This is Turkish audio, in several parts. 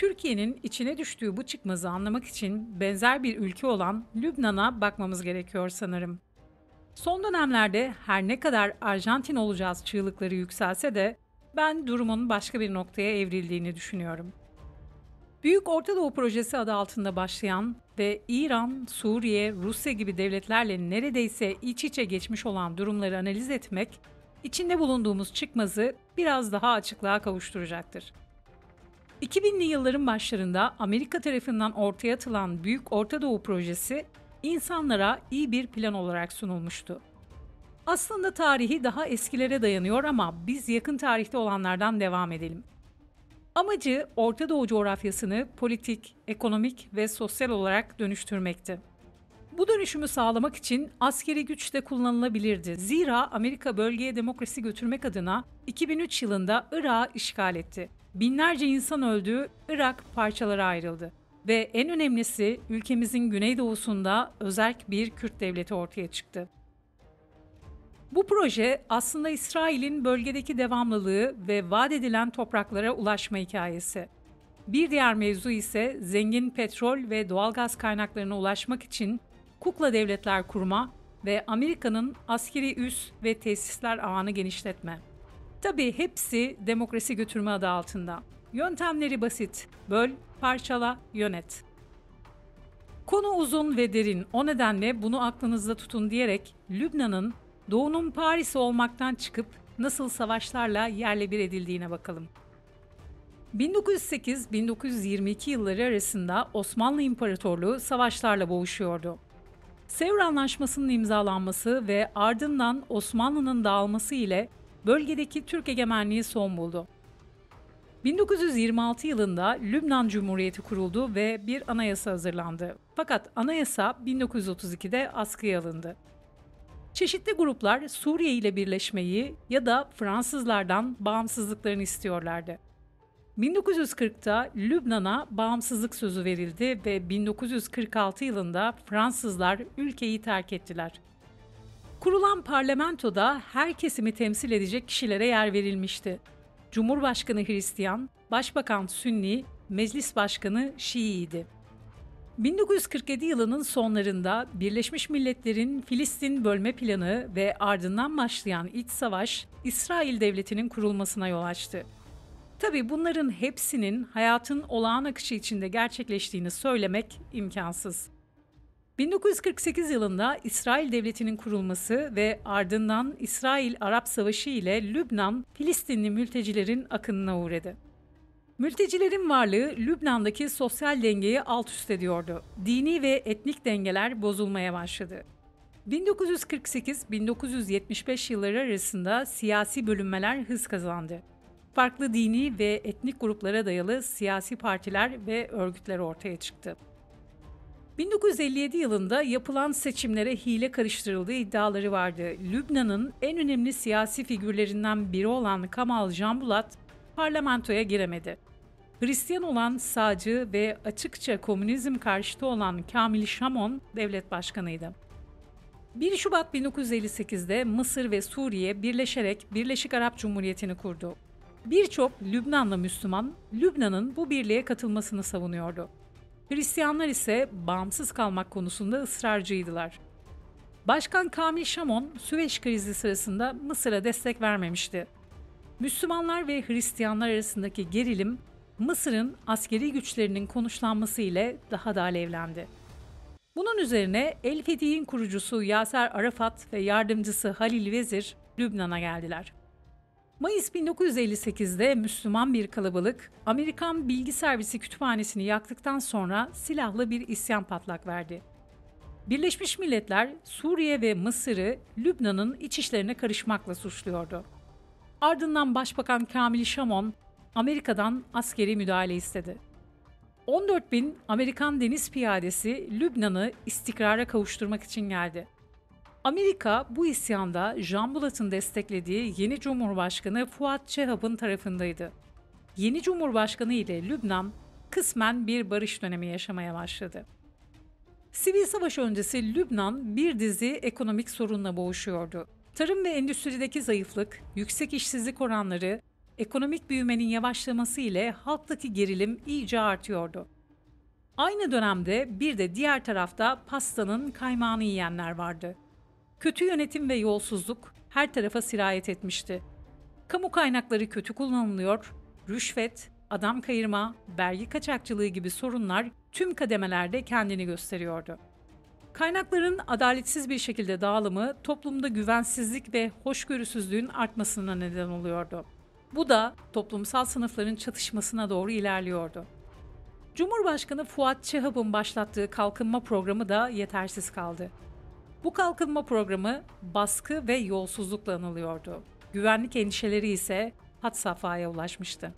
Türkiye'nin içine düştüğü bu çıkmazı anlamak için benzer bir ülke olan Lübnan'a bakmamız gerekiyor sanırım. Son dönemlerde her ne kadar Arjantin olacağız çığlıkları yükselse de ben durumun başka bir noktaya evrildiğini düşünüyorum. Büyük Orta Doğu Projesi adı altında başlayan ve İran, Suriye, Rusya gibi devletlerle neredeyse iç içe geçmiş olan durumları analiz etmek, içinde bulunduğumuz çıkmazı biraz daha açıklığa kavuşturacaktır. 2000'li yılların başlarında Amerika tarafından ortaya atılan Büyük Orta Doğu Projesi, insanlara iyi bir plan olarak sunulmuştu. Aslında tarihi daha eskilere dayanıyor ama biz yakın tarihte olanlardan devam edelim. Amacı Orta Doğu coğrafyasını politik, ekonomik ve sosyal olarak dönüştürmekti. Bu dönüşümü sağlamak için askeri güç de kullanılabilirdi. Zira Amerika bölgeye demokrasi götürmek adına 2003 yılında Irak'ı işgal etti. Binlerce insan öldü, Irak parçalara ayrıldı. Ve en önemlisi ülkemizin güneydoğusunda özerk bir Kürt devleti ortaya çıktı. Bu proje aslında İsrail'in bölgedeki devamlılığı ve vaat edilen topraklara ulaşma hikayesi. Bir diğer mevzu ise zengin petrol ve doğalgaz kaynaklarına ulaşmak için kukla devletler kurma ve Amerika'nın askeri üs ve tesisler ağını genişletme. Tabii hepsi demokrasi götürme adı altında. Yöntemleri basit: böl, parçala, yönet. Konu uzun ve derin, o nedenle bunu aklınızda tutun diyerek Lübnan'ın Doğu'nun Paris'i olmaktan çıkıp nasıl savaşlarla yerle bir edildiğine bakalım. 1908-1922 yılları arasında Osmanlı İmparatorluğu savaşlarla boğuşuyordu. Sevr Anlaşması'nın imzalanması ve ardından Osmanlı'nın dağılması ile bölgedeki Türk egemenliği son buldu. 1926 yılında Lübnan Cumhuriyeti kuruldu ve bir anayasa hazırlandı. Fakat anayasa 1932'de askıya alındı. Çeşitli gruplar Suriye ile birleşmeyi ya da Fransızlardan bağımsızlıklarını istiyorlardı. 1940'ta Lübnan'a bağımsızlık sözü verildi ve 1946 yılında Fransızlar ülkeyi terk ettiler. Kurulan parlamentoda her kesimi temsil edecek kişilere yer verilmişti. Cumhurbaşkanı Hristiyan, Başbakan Sünni, Meclis Başkanı Şii'ydi. 1947 yılının sonlarında Birleşmiş Milletler'in Filistin bölme planı ve ardından başlayan iç savaş, İsrail Devleti'nin kurulmasına yol açtı. Tabii bunların hepsinin hayatın olağan akışı içinde gerçekleştiğini söylemek imkansız. 1948 yılında İsrail Devleti'nin kurulması ve ardından İsrail-Arap Savaşı ile Lübnan, Filistinli mültecilerin akınına uğradı. Mültecilerin varlığı Lübnan'daki sosyal dengeyi alt üst ediyordu. Dini ve etnik dengeler bozulmaya başladı. 1948-1975 yılları arasında siyasi bölünmeler hız kazandı. Farklı dini ve etnik gruplara dayalı siyasi partiler ve örgütler ortaya çıktı. 1957 yılında yapılan seçimlere hile karıştırıldığı iddiaları vardı. Lübnan'ın en önemli siyasi figürlerinden biri olan Kamal Janbulat parlamentoya giremedi. Hristiyan olan sağcı ve açıkça komünizm karşıtı olan Kamil Şamon devlet başkanıydı. 1 Şubat 1958'de Mısır ve Suriye birleşerek Birleşik Arap Cumhuriyeti'ni kurdu. Birçok Lübnanlı Müslüman, Lübnan'ın bu birliğe katılmasını savunuyordu. Hristiyanlar ise bağımsız kalmak konusunda ısrarcıydılar. Başkan Kamil Şamon, Süveyş krizi sırasında Mısır'a destek vermemişti. Müslümanlar ve Hristiyanlar arasındaki gerilim, Mısır'ın askeri güçlerinin konuşlanması ile daha da alevlendi. Bunun üzerine El Fetih'in kurucusu Yaser Arafat ve yardımcısı Halil Vezir Lübnan'a geldiler. Mayıs 1958'de Müslüman bir kalabalık, Amerikan Bilgi Servisi kütüphanesini yaktıktan sonra silahlı bir isyan patlak verdi. Birleşmiş Milletler, Suriye ve Mısır'ı Lübnan'ın iç işlerine karışmakla suçluyordu. Ardından Başbakan Kamil Şamon, Amerika'dan askeri müdahale istedi. 14 bin Amerikan deniz piyadesi Lübnan'ı istikrara kavuşturmak için geldi. Amerika bu isyanda Jean Boulat'ın desteklediği yeni Cumhurbaşkanı Fuat Şehab'ın tarafındaydı. Yeni Cumhurbaşkanı ile Lübnan kısmen bir barış dönemi yaşamaya başladı. Sivil savaş öncesi Lübnan bir dizi ekonomik sorunla boğuşuyordu. Tarım ve endüstrideki zayıflık, yüksek işsizlik oranları, Ekonomik büyümenin yavaşlaması ile halktaki gerilim iyice artıyordu. Aynı dönemde bir de diğer tarafta pastanın kaymağını yiyenler vardı. Kötü yönetim ve yolsuzluk her tarafa sirayet etmişti. Kamu kaynakları kötü kullanılıyor, rüşvet, adam kayırma, vergi kaçakçılığı gibi sorunlar tüm kademelerde kendini gösteriyordu. Kaynakların adaletsiz bir şekilde dağılımı toplumda güvensizlik ve hoşgörüsüzlüğün artmasına neden oluyordu. Bu da toplumsal sınıfların çatışmasına doğru ilerliyordu. Cumhurbaşkanı Fuat Çahap'ın başlattığı kalkınma programı da yetersiz kaldı. Bu kalkınma programı baskı ve yolsuzlukla anılıyordu. Güvenlik endişeleri ise had safhaya ulaşmıştı.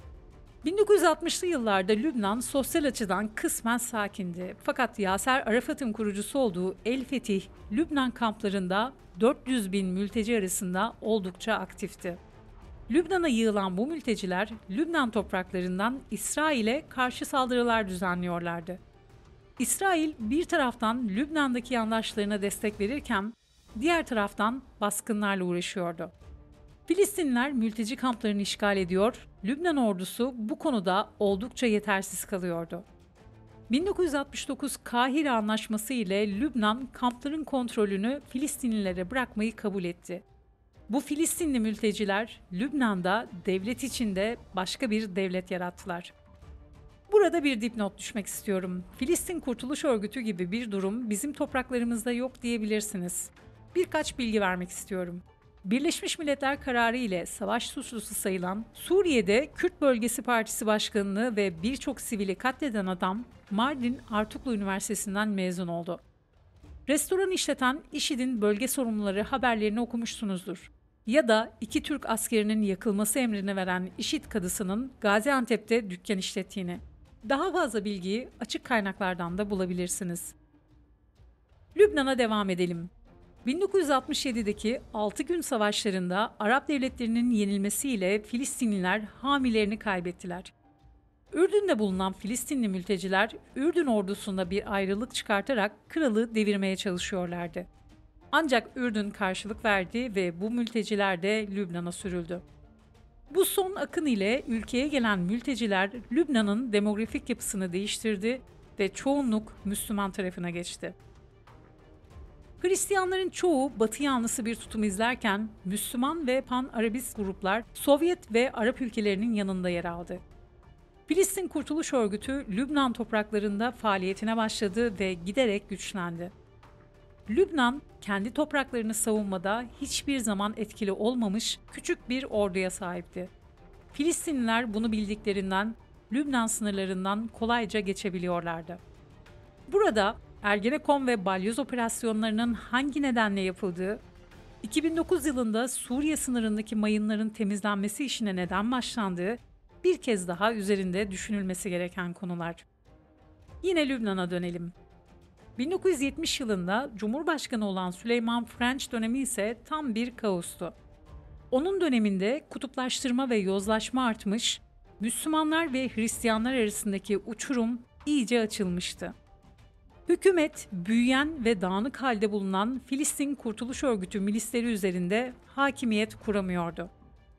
1960'lı yıllarda Lübnan sosyal açıdan kısmen sakindi. Fakat Yaser Arafat'ın kurucusu olduğu El Fetih, Lübnan kamplarında 400 bin mülteci arasında oldukça aktifti. Lübnan'a yığılan bu mülteciler, Lübnan topraklarından İsrail'e karşı saldırılar düzenliyorlardı. İsrail bir taraftan Lübnan'daki yandaşlarına destek verirken, diğer taraftan baskınlarla uğraşıyordu. Filistinliler mülteci kamplarını işgal ediyor, Lübnan ordusu bu konuda oldukça yetersiz kalıyordu. 1969 Kahire Anlaşması ile Lübnan kampların kontrolünü Filistinlilere bırakmayı kabul etti. Bu Filistinli mülteciler Lübnan'da devlet içinde başka bir devlet yarattılar. Burada bir dipnot düşmek istiyorum. Filistin Kurtuluş Örgütü gibi bir durum bizim topraklarımızda yok diyebilirsiniz. Birkaç bilgi vermek istiyorum. Birleşmiş Milletler kararı ile savaş suçlusu sayılan Suriye'de Kürt Bölgesi Partisi Başkanı'nı ve birçok sivili katleden adam Mardin Artuklu Üniversitesi'nden mezun oldu. Restoran işleten IŞİD'in bölge sorumluları haberlerini okumuşsunuzdur. Ya da iki Türk askerinin yakılması emrini veren IŞİD kadısının Gaziantep'te dükkan işlettiğini. Daha fazla bilgiyi açık kaynaklardan da bulabilirsiniz. Lübnan'a devam edelim. 1967'deki 6 gün savaşlarında Arap devletlerinin yenilmesiyle Filistinliler hamilerini kaybettiler. Ürdün'de bulunan Filistinli mülteciler Ürdün ordusunda bir ayrılık çıkartarak kralı devirmeye çalışıyorlardı. Ancak Ürdün karşılık verdi ve bu mülteciler de Lübnan'a sürüldü. Bu son akın ile ülkeye gelen mülteciler Lübnan'ın demografik yapısını değiştirdi ve çoğunluk Müslüman tarafına geçti. Hristiyanların çoğu Batı yanlısı bir tutum izlerken Müslüman ve Pan-Arabist gruplar Sovyet ve Arap ülkelerinin yanında yer aldı. Filistin Kurtuluş Örgütü Lübnan topraklarında faaliyetine başladı ve giderek güçlendi. Lübnan, kendi topraklarını savunmada hiçbir zaman etkili olmamış küçük bir orduya sahipti. Filistinliler bunu bildiklerinden Lübnan sınırlarından kolayca geçebiliyorlardı. Burada Ergenekon ve Balyoz operasyonlarının hangi nedenle yapıldığı, 2009 yılında Suriye sınırındaki mayınların temizlenmesi işine neden başlandığı bir kez daha üzerinde düşünülmesi gereken konular. Yine Lübnan'a dönelim. 1970 yılında Cumhurbaşkanı olan Süleyman French dönemi ise tam bir kaostu. Onun döneminde kutuplaştırma ve yozlaşma artmış, Müslümanlar ve Hristiyanlar arasındaki uçurum iyice açılmıştı. Hükümet, büyüyen ve dağınık halde bulunan Filistin Kurtuluş Örgütü milisleri üzerinde hakimiyet kuramıyordu.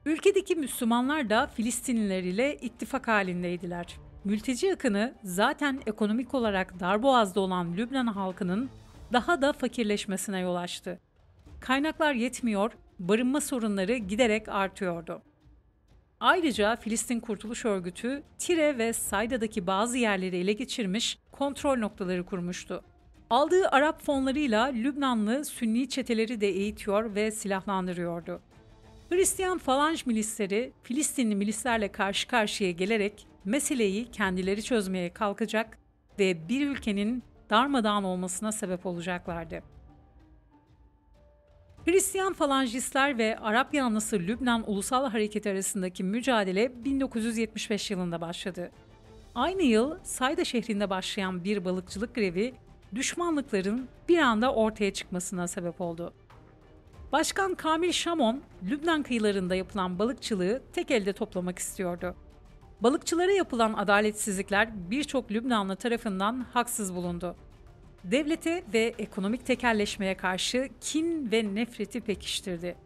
Ülkedeki Müslümanlar da Filistinliler ile ittifak halindeydiler. Mülteci akını zaten ekonomik olarak darboğazda olan Lübnan halkının daha da fakirleşmesine yol açtı. Kaynaklar yetmiyor, barınma sorunları giderek artıyordu. Ayrıca Filistin Kurtuluş Örgütü, Tire ve Sayda'daki bazı yerleri ele geçirmiş, kontrol noktaları kurmuştu. Aldığı Arap fonlarıyla Lübnanlı Sünni çeteleri de eğitiyor ve silahlandırıyordu. Hristiyan falanj milisleri Filistinli milislerle karşı karşıya gelerek meseleyi kendileri çözmeye kalkacak ve bir ülkenin darmadağın olmasına sebep olacaklardı. Hristiyan falanjistler ve Arap yanlısı Lübnan Ulusal Hareketi arasındaki mücadele 1975 yılında başladı. Aynı yıl Sayda şehrinde başlayan bir balıkçılık grevi düşmanlıkların bir anda ortaya çıkmasına sebep oldu. Başkan Kamil Şamon, Lübnan kıyılarında yapılan balıkçılığı tek elde toplamak istiyordu. Balıkçılara yapılan adaletsizlikler birçok Lübnanlı tarafından haksız bulundu. Devlete ve ekonomik tekelleşmeye karşı kin ve nefreti pekiştirdi.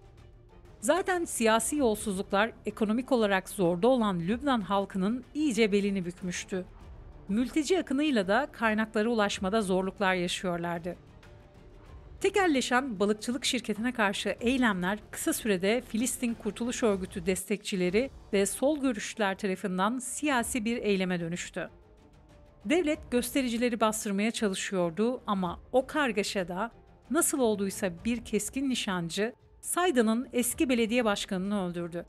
Zaten siyasi yolsuzluklar ekonomik olarak zorda olan Lübnan halkının iyice belini bükmüştü. Mülteci akınıyla da kaynaklara ulaşmada zorluklar yaşıyorlardı. Tekelleşen balıkçılık şirketine karşı eylemler kısa sürede Filistin Kurtuluş Örgütü destekçileri ve sol görüşlüler tarafından siyasi bir eyleme dönüştü. Devlet göstericileri bastırmaya çalışıyordu ama o kargaşada nasıl olduysa bir keskin nişancı Sayda'nın eski belediye başkanını öldürdü.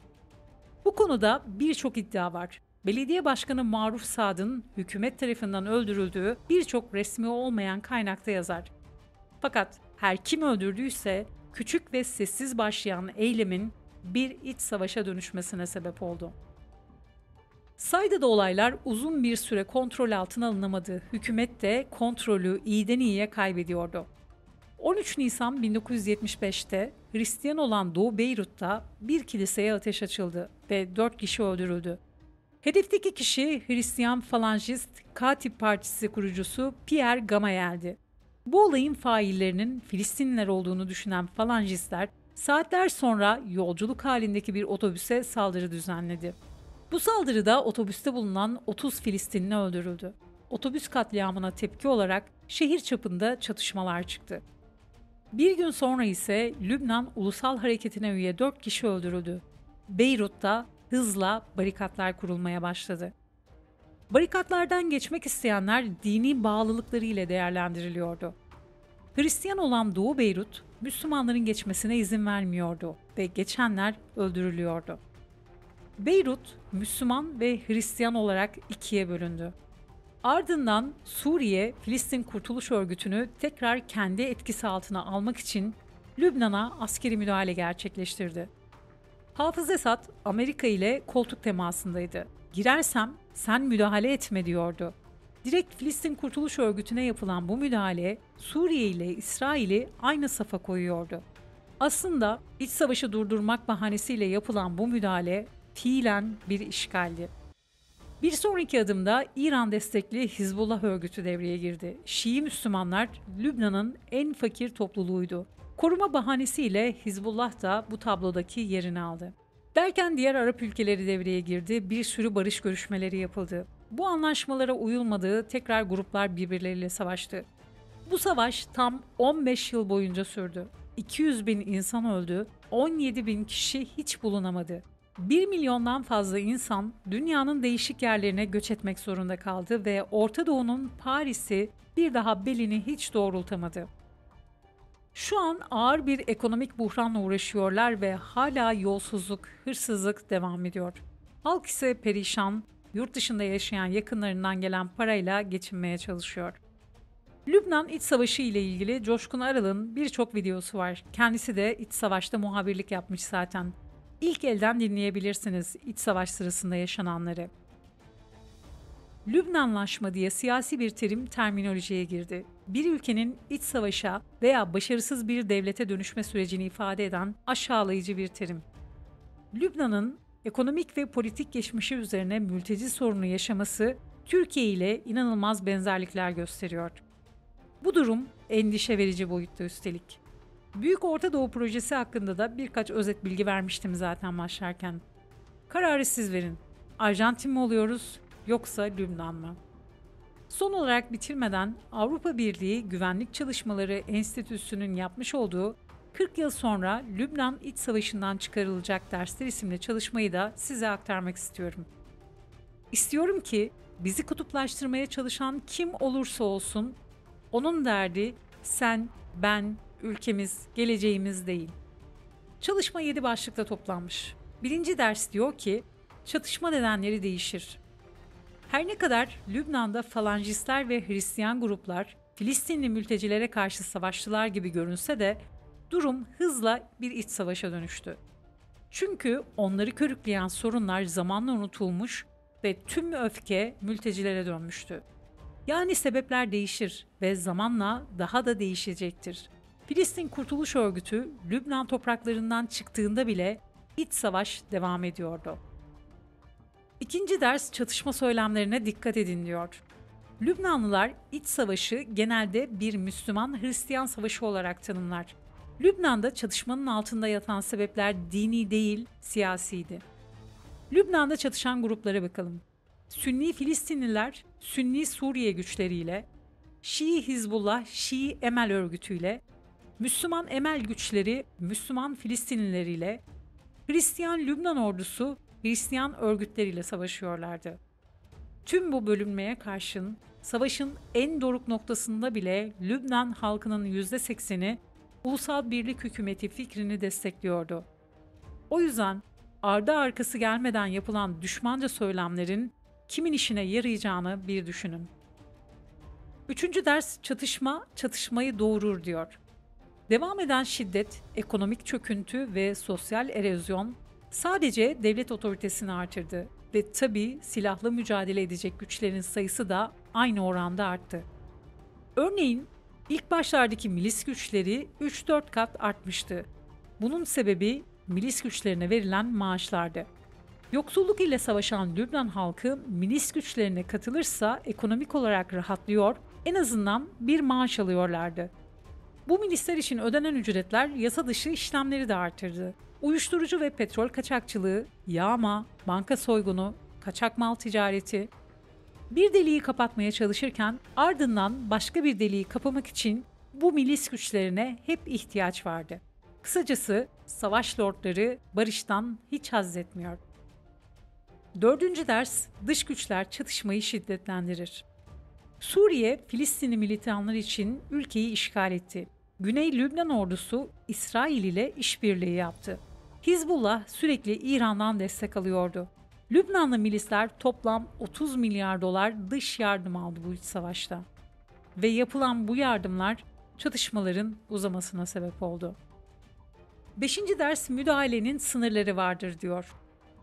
Bu konuda birçok iddia var. Belediye Başkanı Maruf Saad'ın hükümet tarafından öldürüldüğü birçok resmi olmayan kaynakta yazar. Fakat her kim öldürdüyse küçük ve sessiz başlayan eylemin bir iç savaşa dönüşmesine sebep oldu. Sayda'da olaylar uzun bir süre kontrol altına alınamadı. Hükümet de kontrolü iyiden iyiye kaybediyordu. 13 Nisan 1975'te Hristiyan olan Doğu Beyrut'ta bir kiliseye ateş açıldı ve 4 kişi öldürüldü. Hedefteki kişi Hristiyan Falangist Katip Partisi kurucusu Pierre Gamayel'di. Bu olayın faillerinin Filistinliler olduğunu düşünen Falangistler saatler sonra yolculuk halindeki bir otobüse saldırı düzenledi. Bu saldırıda otobüste bulunan 30 Filistinli öldürüldü. Otobüs katliamına tepki olarak şehir çapında çatışmalar çıktı. Bir gün sonra ise Lübnan Ulusal Hareketi'ne üye 4 kişi öldürüldü. Beyrut'ta hızla barikatlar kurulmaya başladı. Barikatlardan geçmek isteyenler dini bağlılıkları ile değerlendiriliyordu. Hristiyan olan Doğu Beyrut, Müslümanların geçmesine izin vermiyordu ve geçenler öldürülüyordu. Beyrut, Müslüman ve Hristiyan olarak ikiye bölündü. Ardından Suriye, Filistin Kurtuluş Örgütü'nü tekrar kendi etkisi altına almak için Lübnan'a askeri müdahale gerçekleştirdi. Hafız Esad, Amerika ile koltuk temasındaydı. Girersem sen müdahale etme diyordu. Direkt Filistin Kurtuluş Örgütü'ne yapılan bu müdahale Suriye ile İsrail'i aynı safa koyuyordu. Aslında iç savaşı durdurmak bahanesiyle yapılan bu müdahale fiilen bir işgaldi. Bir sonraki adımda İran destekli Hizbullah örgütü devreye girdi. Şii Müslümanlar Lübnan'ın en fakir topluluğuydu. Koruma bahanesiyle Hizbullah da bu tablodaki yerini aldı. Derken diğer Arap ülkeleri devreye girdi, bir sürü barış görüşmeleri yapıldı. Bu anlaşmalara uyulmadığı tekrar gruplar birbirleriyle savaştı. Bu savaş tam 15 yıl boyunca sürdü. 200 bin insan öldü, 17 bin kişi hiç bulunamadı. 1 milyondan fazla insan dünyanın değişik yerlerine göç etmek zorunda kaldı ve Orta Doğu'nun Paris'i bir daha belini hiç doğrultamadı. Şu an ağır bir ekonomik buhranla uğraşıyorlar ve hala yolsuzluk, hırsızlık devam ediyor. Halk ise perişan, yurt dışında yaşayan yakınlarından gelen parayla geçinmeye çalışıyor. Lübnan İç Savaşı ile ilgili Coşkun Aral'ın birçok videosu var. Kendisi de iç savaşta muhabirlik yapmış zaten. İlk elden dinleyebilirsiniz iç savaş sırasında yaşananları. Lübnanlaşma diye siyasi bir terim terminolojiye girdi. Bir ülkenin iç savaşa veya başarısız bir devlete dönüşme sürecini ifade eden aşağılayıcı bir terim. Lübnan'ın ekonomik ve politik geçmişi üzerine mülteci sorunu yaşaması Türkiye ile inanılmaz benzerlikler gösteriyor. Bu durum endişe verici boyutta üstelik. Büyük Orta Doğu Projesi hakkında da birkaç özet bilgi vermiştim zaten başlarken. Kararı siz verin. Arjantin mi oluyoruz yoksa Lübnan mı? Son olarak bitirmeden Avrupa Birliği Güvenlik Çalışmaları Enstitüsü'nün yapmış olduğu 40 yıl sonra Lübnan İç Savaşı'ndan çıkarılacak dersler isimli çalışmayı da size aktarmak istiyorum. İstiyorum ki bizi kutuplaştırmaya çalışan kim olursa olsun onun derdi sen, ben, ülkemiz, geleceğimiz değil. Çalışma 7 başlıkta toplanmış. Birinci ders diyor ki çatışma nedenleri değişir. Her ne kadar Lübnan'da Falangistler ve Hristiyan gruplar Filistinli mültecilere karşı savaştılar gibi görünse de durum hızla bir iç savaşa dönüştü. Çünkü onları körükleyen sorunlar zamanla unutulmuş ve tüm öfke mültecilere dönmüştü. Yani sebepler değişir ve zamanla daha da değişecektir. Filistin Kurtuluş Örgütü Lübnan topraklarından çıktığında bile iç savaş devam ediyordu. İkinci ders çatışma söylemlerine dikkat edin diyor. Lübnanlılar iç savaşı genelde bir Müslüman-Hristiyan savaşı olarak tanımlar. Lübnan'da çatışmanın altında yatan sebepler dini değil, siyasiydi. Lübnan'da çatışan gruplara bakalım. Sünni Filistinliler, Sünni Suriye güçleriyle, Şii Hizbullah, Şii Emel örgütüyle, Müslüman Emel güçleri, Müslüman Filistinlileriyle, Hristiyan Lübnan ordusu, Hristiyan örgütleriyle savaşıyorlardı. Tüm bu bölünmeye karşın savaşın en doruk noktasında bile Lübnan halkının %80'i ulusal birlik hükümeti fikrini destekliyordu. O yüzden ardı arkası gelmeden yapılan düşmanca söylemlerin kimin işine yarayacağını bir düşünün. Üçüncü ders çatışma, çatışmayı doğurur diyor. Devam eden şiddet, ekonomik çöküntü ve sosyal erozyon sadece devlet otoritesini artırdı ve tabii silahlı mücadele edecek güçlerin sayısı da aynı oranda arttı. Örneğin ilk başlardaki milis güçleri 3-4 kat artmıştı. Bunun sebebi milis güçlerine verilen maaşlardı. Yoksulluk ile savaşan Lübnan halkı milis güçlerine katılırsa ekonomik olarak rahatlıyor, en azından bir maaş alıyorlardı. Bu milisler için ödenen ücretler yasa dışı işlemleri de artırdı. Uyuşturucu ve petrol kaçakçılığı, yağma, banka soygunu, kaçak mal ticareti. Bir deliği kapatmaya çalışırken ardından başka bir deliği kapamak için bu milis güçlerine hep ihtiyaç vardı. Kısacası savaş lordları barıştan hiç haz etmiyor. Dördüncü ders, dış güçler çatışmayı şiddetlendirir. Suriye, Filistinli militanlar için ülkeyi işgal etti. Güney Lübnan ordusu İsrail ile işbirliği yaptı. Hizbullah sürekli İran'dan destek alıyordu. Lübnanlı milisler toplam 30 milyar dolar dış yardım aldı bu iç savaşta. Ve yapılan bu yardımlar çatışmaların uzamasına sebep oldu. Beşinci ders müdahalenin sınırları vardır diyor.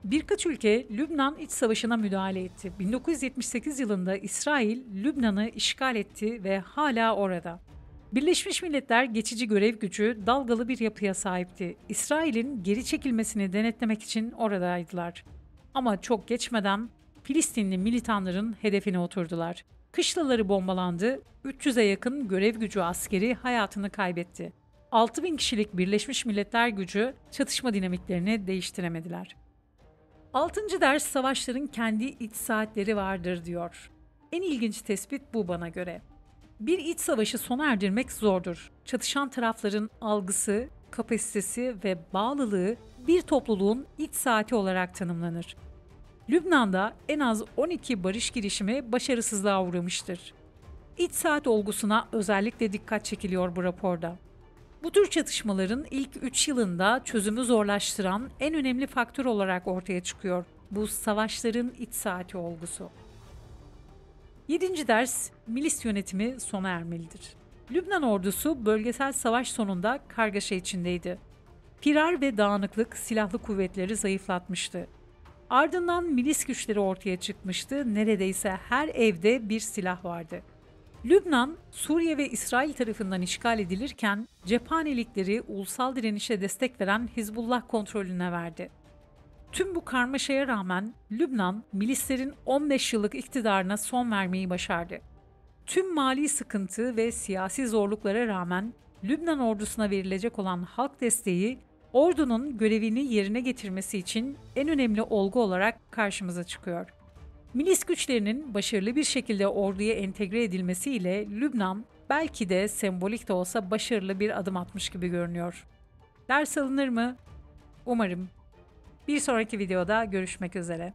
Birkaç ülke Lübnan iç savaşına müdahale etti. 1978 yılında İsrail Lübnan'ı işgal etti ve hala orada. Birleşmiş Milletler geçici görev gücü dalgalı bir yapıya sahipti. İsrail'in geri çekilmesini denetlemek için oradaydılar. Ama çok geçmeden Filistinli militanların hedefine oturdular. Kışlaları bombalandı, 300'e yakın görev gücü askeri hayatını kaybetti. 6.000 kişilik Birleşmiş Milletler gücü çatışma dinamiklerini değiştiremediler. Altıncı ders savaşların kendi iç saatleri vardır diyor. En ilginç tespit bu bana göre. Bir iç savaşı sona erdirmek zordur. Çatışan tarafların algısı, kapasitesi ve bağlılığı bir topluluğun iç saati olarak tanımlanır. Lübnan'da en az 12 barış girişimi başarısızlığa uğramıştır. İç saat olgusuna özellikle dikkat çekiliyor bu raporda. Bu tür çatışmaların ilk 3 yılında çözümü zorlaştıran en önemli faktör olarak ortaya çıkıyor bu savaşların iç saati olgusu. 7. ders, milis yönetimi sona ermelidir. Lübnan ordusu bölgesel savaş sonunda kargaşa içindeydi. Firar ve dağınıklık silahlı kuvvetleri zayıflatmıştı. Ardından milis güçleri ortaya çıkmıştı, neredeyse her evde bir silah vardı. Lübnan, Suriye ve İsrail tarafından işgal edilirken cephanelikleri ulusal direnişe destek veren Hizbullah kontrolüne verdi. Tüm bu karmaşaya rağmen Lübnan, milislerin 15 yıllık iktidarına son vermeyi başardı. Tüm mali sıkıntı ve siyasi zorluklara rağmen Lübnan ordusuna verilecek olan halk desteği, ordunun görevini yerine getirmesi için en önemli olgu olarak karşımıza çıkıyor. Milis güçlerinin başarılı bir şekilde orduya entegre edilmesiyle Lübnan belki de sembolik de olsa başarılı bir adım atmış gibi görünüyor. Ders alınır mı? Umarım. Bir sonraki videoda görüşmek üzere.